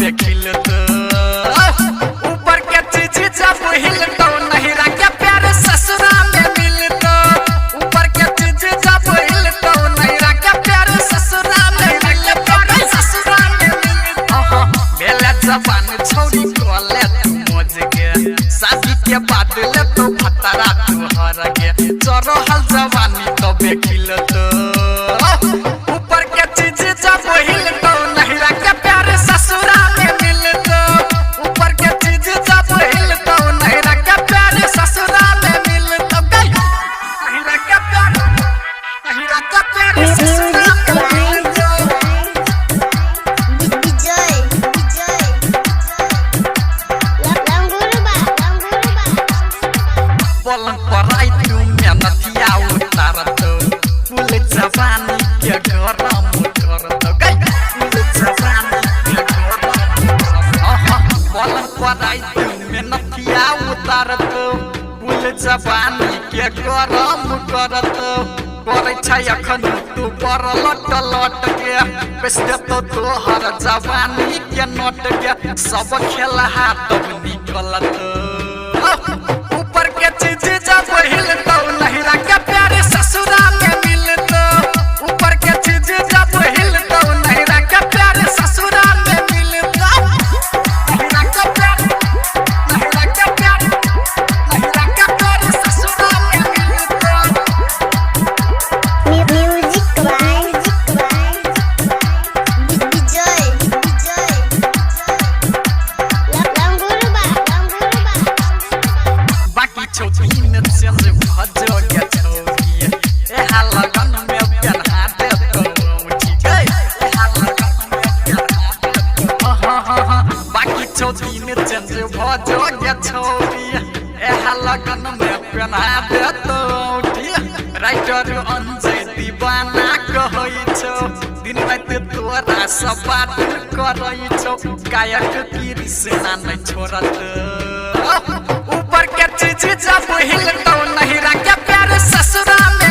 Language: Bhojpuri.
तबे खिलत ऊपर के चीज जब हिलत नहीं रखे प्यार ससुरा में मिलत ऊपर के चीज जब हिलत नहीं रखे प्यार ससुरा में मिलत प्यार ससुरा में मिलत बेले जवान छोड़ी कोले तू मौज के शादी के बाद ले तो फतरा तू हर के चरो हल जवानी तबे खिलत ऊपर के चीज जब हिलत नहीं रखे प्यार ससुरा में मिलत ऊपर के चीज जब हिलत नहीं रखे प्यार ससुरा में मिलत नहीं रखे प्यार नहीं रखे प्यार ससुरा में मिलत पलंग पर आई तू मेहनतिया उतारत फूल जवानी के गरम करत फूल जवानी के गरम पलंग पर आई तू मेहनतिया उतारत फूल जवानी के गरम करत करे छै अखन तू पर लट लट के बेस्ते तो तोहर जवानी के नट के सब खेला हाथ निकलत ऊपर के चीज जब हिलत नहीं रखे प्यार ससुरा में मिलत ऊपर के चीज जब हिलत नहीं रखे प्यार ससुरा में मिलत नहीं रखे प्यार नहीं रखे प्यार नहीं रखे प्यार ससुरा में मिलत बाकी छोटी में चेंज भजो के छोड़ी ए लगन में पहना दे तो ठीक है ए लगन में पहना दे बाकी छोटी में चेंज भजो के छोड़ी ए लगन में पहना दे तो ठीक राइटर अंजय दीवाना कहै छौ दिन रात तोरा सब बात करै छौ गायक कृष्णा नहीं छोड़त ऊपर के चीज जब हिलत नहीं रखे प्यार ससुरा में